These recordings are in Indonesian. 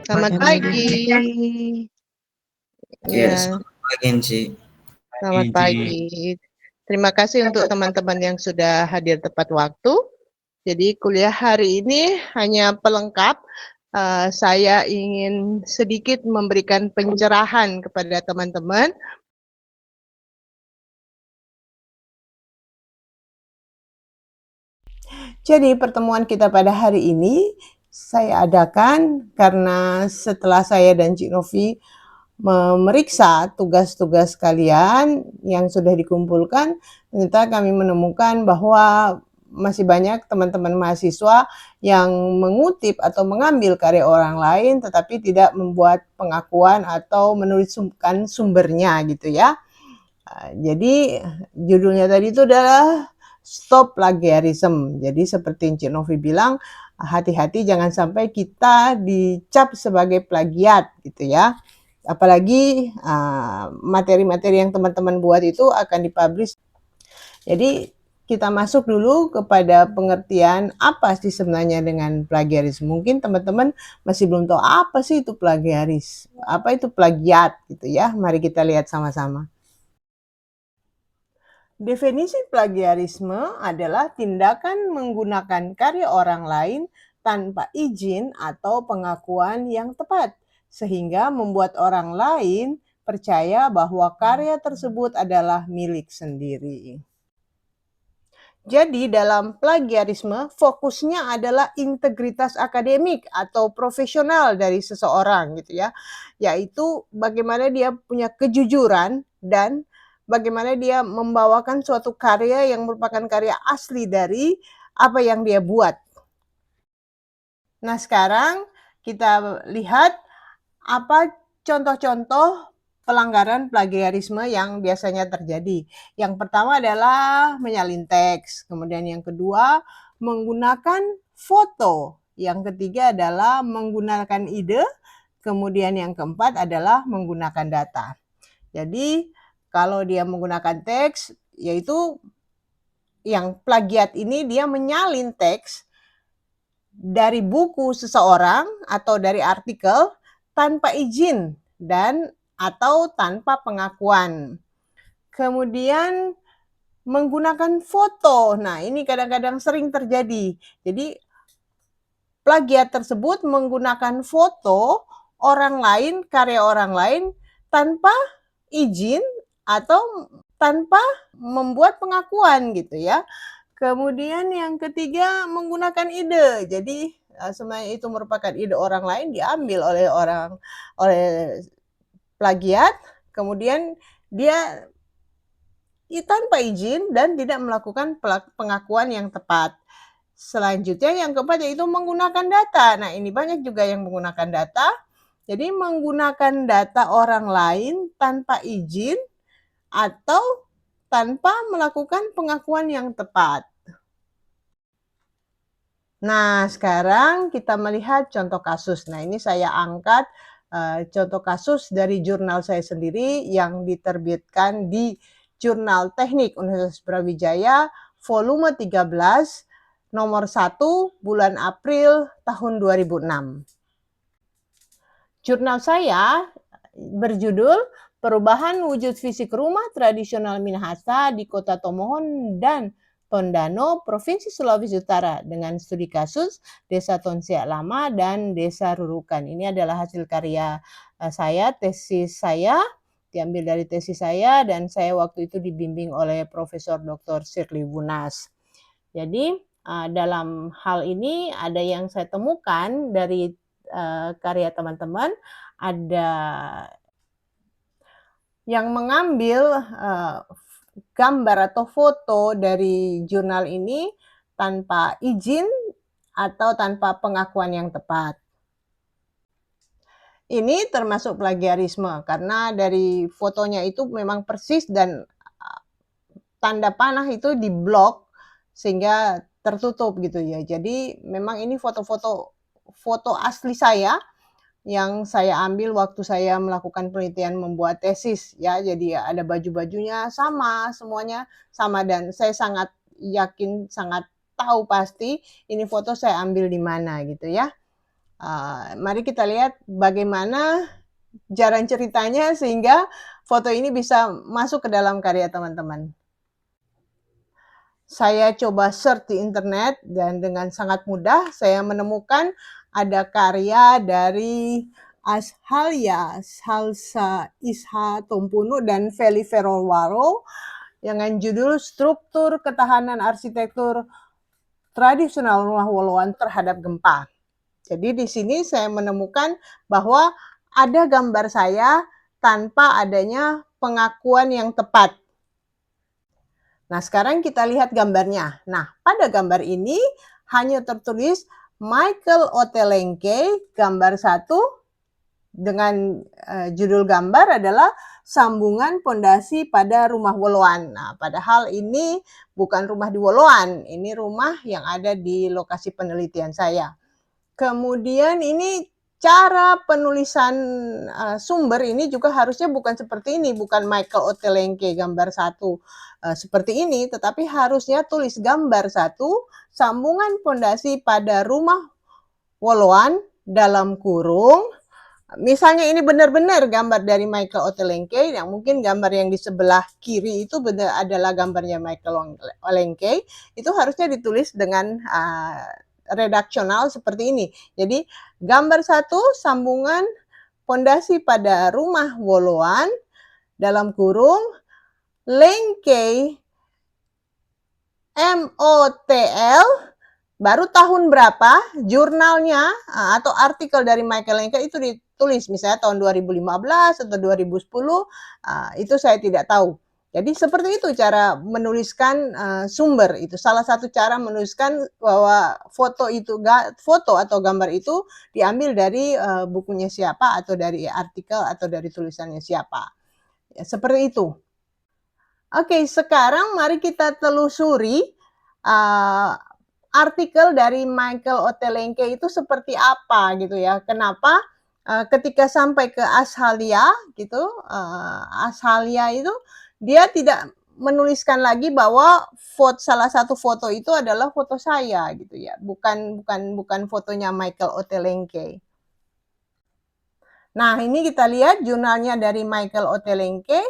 Selamat pagi. Ya, Iya, selamat pagi, Ci. selamat pagi. Terima kasih untuk teman-teman yang sudah hadir tepat waktu. Jadi kuliah hari ini hanya pelengkap. Saya ingin sedikit memberikan pencerahan kepada teman-teman. Jadi pertemuan kita pada hari ini saya adakan karena setelah saya dan Cik Novi memeriksa tugas-tugas kalian yang sudah dikumpulkan, ternyata kami menemukan bahwa masih banyak teman-teman mahasiswa yang mengutip atau mengambil karya orang lain tetapi tidak membuat pengakuan atau menuliskan sumbernya gitu ya. Jadi judulnya tadi itu adalah Stop Plagiarism. Jadi seperti Cik Novi bilang, hati-hati jangan sampai kita dicap sebagai plagiat gitu ya. Apalagi materi-materi yang teman-teman buat itu akan dipublish. Jadi kita masuk dulu kepada pengertian apa sih sebenarnya dengan plagiarisme. Mungkin teman-teman masih belum tahu apa sih itu plagiaris, apa itu plagiat gitu ya. Mari kita lihat sama-sama. Definisi plagiarisme adalah tindakan menggunakan karya orang lain tanpa izin atau pengakuan yang tepat, sehingga membuat orang lain percaya bahwa karya tersebut adalah milik sendiri. Jadi dalam plagiarisme fokusnya adalah integritas akademik atau profesional dari seseorang gitu ya, yaitu bagaimana dia punya kejujuran dan bagaimana dia membawakan suatu karya yang merupakan karya asli dari apa yang dia buat. Nah sekarang kita lihat apa contoh-contoh pelanggaran plagiarisme yang biasanya terjadi. Yang pertama adalah menyalin teks, kemudian yang kedua menggunakan foto, yang ketiga adalah menggunakan ide, kemudian yang keempat adalah menggunakan data. Jadi kalau dia menggunakan teks, yaitu yang plagiat ini dia menyalin teks dari buku seseorang atau dari artikel tanpa izin dan atau tanpa pengakuan. Kemudian menggunakan foto. Nah, ini kadang-kadang sering terjadi. Jadi plagiat tersebut menggunakan foto orang lain, karya orang lain tanpa izin atau tanpa membuat pengakuan gitu ya. Kemudian yang ketiga menggunakan ide. Jadi sebenarnya itu merupakan ide orang lain diambil oleh plagiat, kemudian dia tanpa izin dan tidak melakukan pengakuan yang tepat. Selanjutnya yang keempat yaitu menggunakan data. Nah, ini banyak juga yang menggunakan data. Jadi menggunakan data orang lain tanpa izin atau tanpa melakukan pengakuan yang tepat. Nah, sekarang kita melihat contoh kasus. Nah, ini saya angkat contoh kasus dari jurnal saya sendiri yang diterbitkan di Jurnal Teknik Universitas Brawijaya volume 13 nomor 1 bulan April tahun 2006. Jurnal saya berjudul Perubahan Wujud Fisik Rumah Tradisional Minahasa di Kota Tomohon dan Tondano, Provinsi Sulawesi Utara dengan studi kasus Desa Tonsiak Lama dan Desa Rurukan. Ini adalah hasil karya saya, tesis saya, diambil dari tesis saya dan saya waktu itu dibimbing oleh Profesor Dr. Shirley Wunas. Jadi dalam hal ini ada yang saya temukan dari karya teman-teman, ada yang mengambil gambar atau foto dari jurnal ini tanpa izin atau tanpa pengakuan yang tepat. Ini termasuk plagiarisme karena dari fotonya itu memang persis dan tanda panah itu diblok sehingga tertutup gitu ya. Jadi memang ini foto asli saya yang saya ambil waktu saya melakukan penelitian membuat tesis ya. Jadi ada baju-bajunya sama, semuanya sama dan saya sangat yakin, sangat tahu pasti ini foto saya ambil di mana gitu ya. Mari kita lihat bagaimana jalan ceritanya sehingga foto ini bisa masuk ke dalam karya teman-teman. Saya coba search di internet dan dengan sangat mudah saya menemukan ada karya dari Azhalia Salsa Isha Tompunu dan Feli Ferrowaro dengan judul Struktur Ketahanan Arsitektur Tradisional Rumah Woloan Terhadap Gempa. Jadi di sini saya menemukan bahwa ada gambar saya tanpa adanya pengakuan yang tepat. Nah, sekarang kita lihat gambarnya. Nah, pada gambar ini hanya tertulis Michael Ottolenghi, gambar 1 dengan judul gambar adalah sambungan pondasi pada rumah Woloan. Nah, padahal ini bukan rumah di Woloan, ini rumah yang ada di lokasi penelitian saya. Kemudian ini cara penulisan sumber ini juga harusnya bukan seperti ini, bukan Michael Ottolenghi gambar 1 seperti ini, tetapi harusnya tulis gambar 1 sambungan pondasi pada rumah Woloan dalam kurung. Misalnya ini benar-benar gambar dari Michael Ottolenghi, yang mungkin gambar yang di sebelah kiri itu adalah gambarnya Michael Ottolenghi, itu harusnya ditulis dengan redaksional seperti ini. Jadi gambar 1 sambungan pondasi pada rumah Woloan dalam kurung Lengkei MOTL baru tahun berapa jurnalnya atau artikel dari Michael Lengkei itu ditulis misalnya tahun 2015 atau 2010 itu saya tidak tahu. Jadi seperti itu cara menuliskan sumber itu. Salah satu cara menuliskan bahwa foto atau gambar itu diambil dari bukunya siapa atau dari artikel atau dari tulisannya siapa. Ya, seperti itu. Oke, sekarang mari kita telusuri artikel dari Michael Ottolenghi itu seperti apa gitu ya. Kenapa ketika sampai ke Azhalia gitu, Azhalia itu dia tidak menuliskan lagi bahwa salah satu foto itu adalah foto saya gitu ya, bukan fotonya Michael Ottolenghi. Nah, ini kita lihat jurnalnya dari Michael Ottolenghi.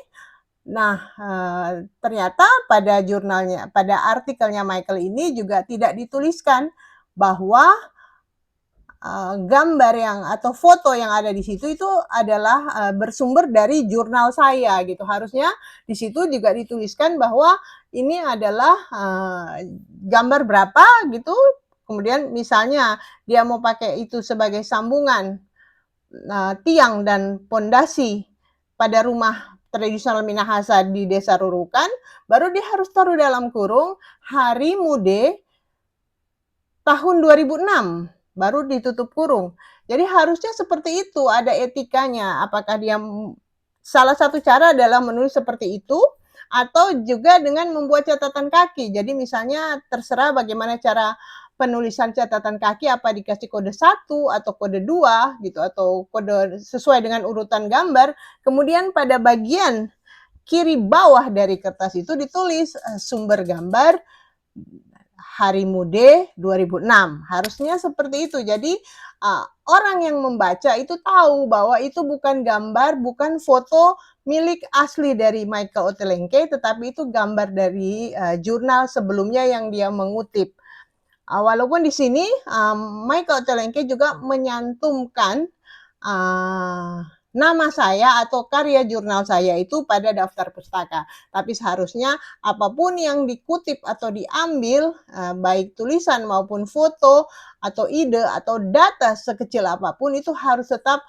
Nah, ternyata pada artikelnya Michael ini juga tidak dituliskan bahwa gambar atau foto yang ada di situ itu adalah bersumber dari jurnal saya gitu. Harusnya di situ juga dituliskan bahwa ini adalah gambar berapa gitu. Kemudian misalnya dia mau pakai itu sebagai sambungan tiang dan pondasi pada rumah tradisional Minahasa di Desa Rurukan, baru dia harus taruh dalam kurung Hari Mude tahun 2006 baru ditutup kurung. Jadi harusnya seperti itu, ada etikanya. Apakah dia salah satu cara adalah menulis seperti itu atau juga dengan membuat catatan kaki. Jadi misalnya terserah bagaimana cara penulisan catatan kaki, apa dikasih kode 1 atau kode 2 gitu atau kode sesuai dengan urutan gambar. Kemudian pada bagian kiri bawah dari kertas itu ditulis sumber gambar Hari Mude 2006. Harusnya seperti itu. Jadi orang yang membaca itu tahu bahwa itu bukan gambar, bukan foto milik asli dari Michael Ottolenghi, tetapi itu gambar dari jurnal sebelumnya yang dia mengutip. Walaupun di sini Michael Ottolenghi juga menyantumkan nama saya atau karya jurnal saya itu pada daftar pustaka. Tapi seharusnya apapun yang dikutip atau diambil, baik tulisan maupun foto atau ide atau data sekecil apapun itu harus tetap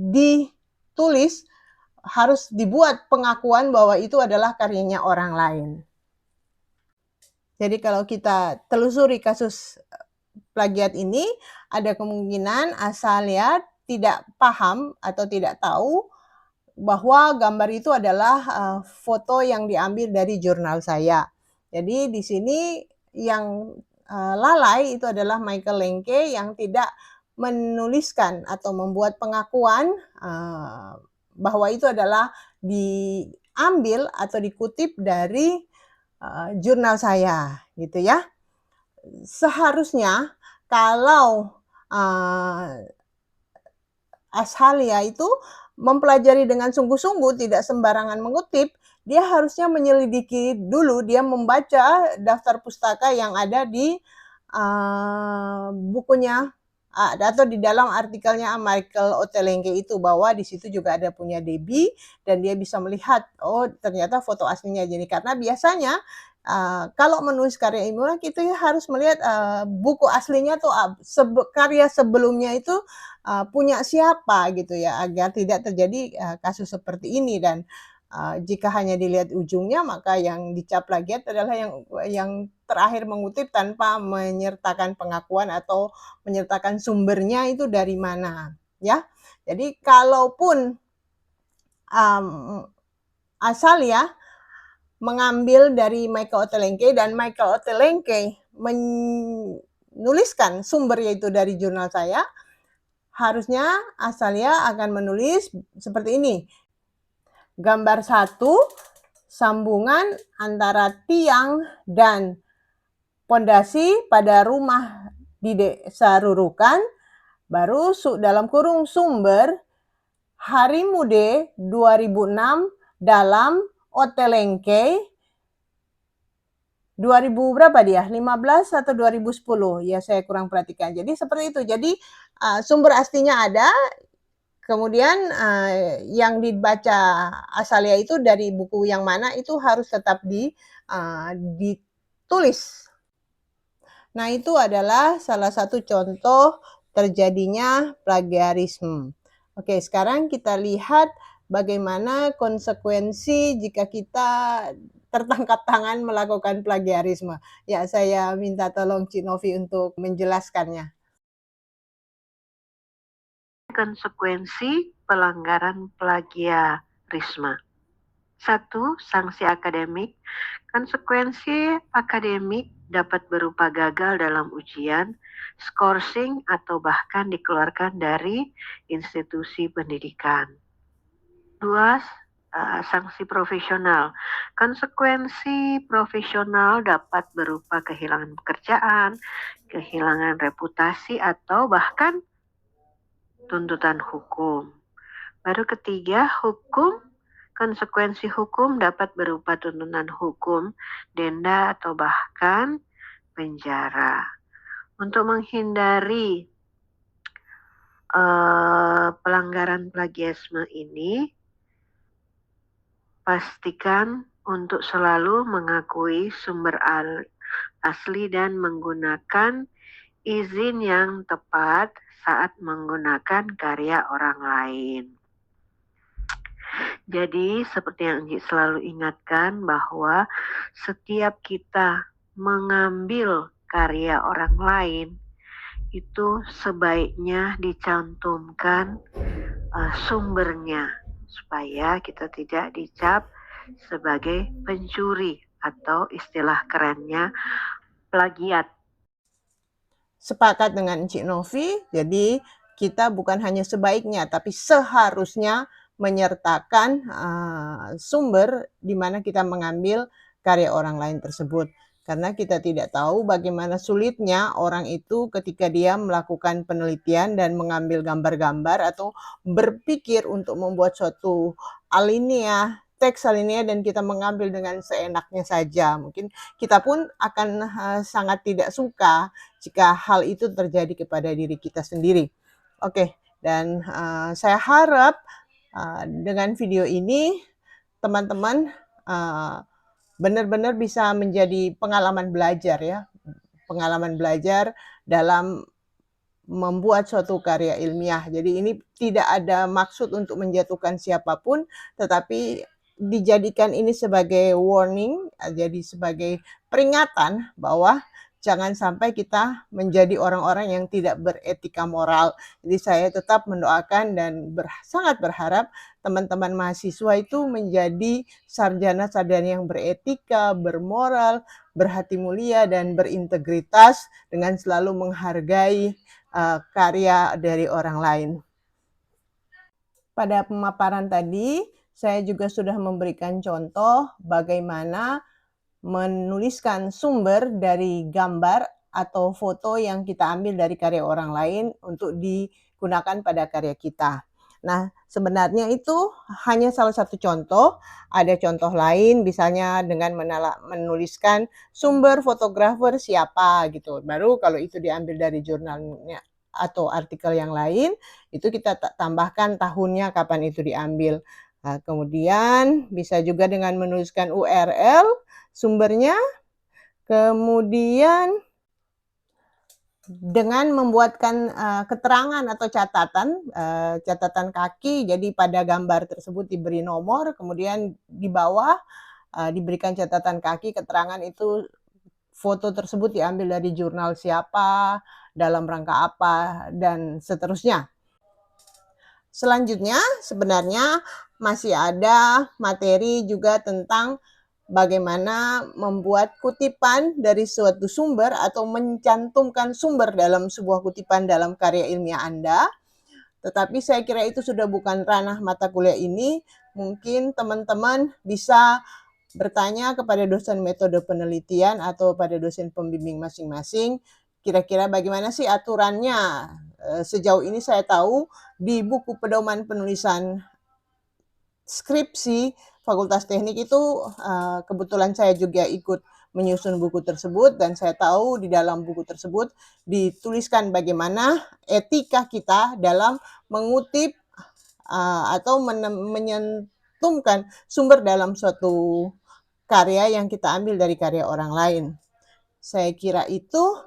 ditulis, harus dibuat pengakuan bahwa itu adalah karyanya orang lain. Jadi kalau kita telusuri kasus plagiat ini, ada kemungkinan Azhalia tidak paham atau tidak tahu bahwa gambar itu adalah foto yang diambil dari jurnal saya. Jadi di sini yang lalai itu adalah Michael Lengkei yang tidak menuliskan atau membuat pengakuan bahwa itu adalah diambil atau dikutip dari jurnal saya gitu ya. Seharusnya kalau Ashalia itu mempelajari dengan sungguh-sungguh, tidak sembarangan mengutip, dia harusnya menyelidiki dulu, dia membaca daftar pustaka yang ada di bukunya atau di dalam artikelnya Michael Ottolenghi itu, bahwa di situ juga ada punya Debbie dan dia bisa melihat, oh ternyata foto aslinya. Jadi karena biasanya kalau menulis karya ilmiah kita harus melihat buku aslinya tuh karya sebelumnya itu punya siapa gitu ya, agar tidak terjadi kasus seperti ini. Dan jika hanya dilihat ujungnya, maka yang dicap plagiat adalah yang terakhir mengutip tanpa menyertakan pengakuan atau menyertakan sumbernya itu dari mana, ya. Jadi kalaupun asal ya mengambil dari Michael Ottolenghi dan Michael Ottolenghi menuliskan sumber yaitu dari jurnal saya, harusnya Asalia akan menulis seperti ini. Gambar 1, sambungan antara tiang dan pondasi pada rumah di Desa Rurukan, baru dalam kurung sumber Hari Mude 2006 dalam Ottolenghi 2000 berapa dia? 15 atau 2010? Ya saya kurang perhatikan. Jadi seperti itu. Jadi sumber aslinya ada, kemudian yang dibaca asalnya itu dari buku yang mana itu harus tetap ditulis. Nah itu adalah salah satu contoh terjadinya plagiarisme. Oke, sekarang kita lihat bagaimana konsekuensi jika kita tertangkap tangan melakukan plagiarisme. Ya, saya minta tolong Cik Novi untuk menjelaskannya. Konsekuensi pelanggaran plagiarisme. 1. Sanksi akademik. Konsekuensi akademik dapat berupa gagal dalam ujian, skorsing, atau bahkan dikeluarkan dari institusi pendidikan. 2. Sanksi profesional. Konsekuensi profesional dapat berupa kehilangan pekerjaan, kehilangan reputasi, atau bahkan tuntutan hukum. Baru ketiga, hukum. Konsekuensi hukum dapat berupa tuntutan hukum, denda, atau bahkan penjara. Untuk menghindari pelanggaran plagiarisme ini, pastikan untuk selalu mengakui sumber asli dan menggunakan izin yang tepat saat menggunakan karya orang lain. Jadi seperti yang Nji selalu ingatkan, bahwa setiap kita mengambil karya orang lain itu sebaiknya dicantumkan sumbernya, supaya kita tidak dicap sebagai pencuri atau istilah kerennya plagiat. Sepakat dengan Cik Novi, jadi kita bukan hanya sebaiknya tapi seharusnya menyertakan sumber di mana kita mengambil karya orang lain tersebut. Karena kita tidak tahu bagaimana sulitnya orang itu ketika dia melakukan penelitian dan mengambil gambar-gambar atau berpikir untuk membuat suatu alinea, teks alinea, dan kita mengambil dengan seenaknya saja. Mungkin kita pun akan sangat tidak suka jika hal itu terjadi kepada diri kita sendiri. Oke, dan saya harap dengan video ini teman-teman benar-benar bisa menjadi pengalaman belajar ya, pengalaman belajar dalam membuat suatu karya ilmiah. Jadi ini tidak ada maksud untuk menjatuhkan siapapun, tetapi dijadikan ini sebagai warning, jadi sebagai peringatan bahwa jangan sampai kita menjadi orang-orang yang tidak beretika moral. Jadi saya tetap mendoakan dan sangat berharap teman-teman mahasiswa itu menjadi sarjana-sarjana yang beretika, bermoral, berhati mulia, dan berintegritas dengan selalu menghargai karya dari orang lain. Pada pemaparan tadi, saya juga sudah memberikan contoh bagaimana menuliskan sumber dari gambar atau foto yang kita ambil dari karya orang lain untuk digunakan pada karya kita. Nah, sebenarnya itu hanya salah satu contoh, ada contoh lain misalnya dengan menuliskan sumber fotografer siapa gitu. Baru kalau itu diambil dari jurnalnya atau artikel yang lain, itu kita tambahkan tahunnya kapan itu diambil. Nah, kemudian bisa juga dengan menuliskan URL sumbernya, kemudian dengan membuatkan, keterangan atau catatan kaki, jadi pada gambar tersebut diberi nomor, kemudian di bawah, diberikan catatan kaki, keterangan itu foto tersebut diambil dari jurnal siapa, dalam rangka apa, dan seterusnya. Selanjutnya, sebenarnya masih ada materi juga tentang bagaimana membuat kutipan dari suatu sumber atau mencantumkan sumber dalam sebuah kutipan dalam karya ilmiah Anda. Tetapi saya kira itu sudah bukan ranah mata kuliah ini. Mungkin teman-teman bisa bertanya kepada dosen metode penelitian atau pada dosen pembimbing masing-masing, kira-kira bagaimana sih aturannya. Sejauh ini saya tahu di buku pedoman penulisan skripsi Fakultas Teknik itu, kebetulan saya juga ikut menyusun buku tersebut dan saya tahu di dalam buku tersebut dituliskan bagaimana etika kita dalam mengutip, atau menyentumkan sumber dalam suatu karya yang kita ambil dari karya orang lain. Saya kira itu.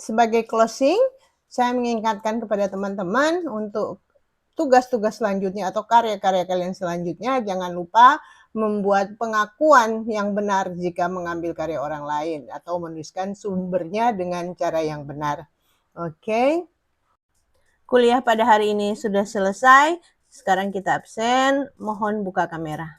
sebagai closing, saya mengingatkan kepada teman-teman untuk tugas-tugas selanjutnya atau karya-karya kalian selanjutnya, jangan lupa membuat pengakuan yang benar jika mengambil karya orang lain atau menuliskan sumbernya dengan cara yang benar. Oke. Kuliah pada hari ini sudah selesai. Sekarang kita absen. Mohon buka kamera.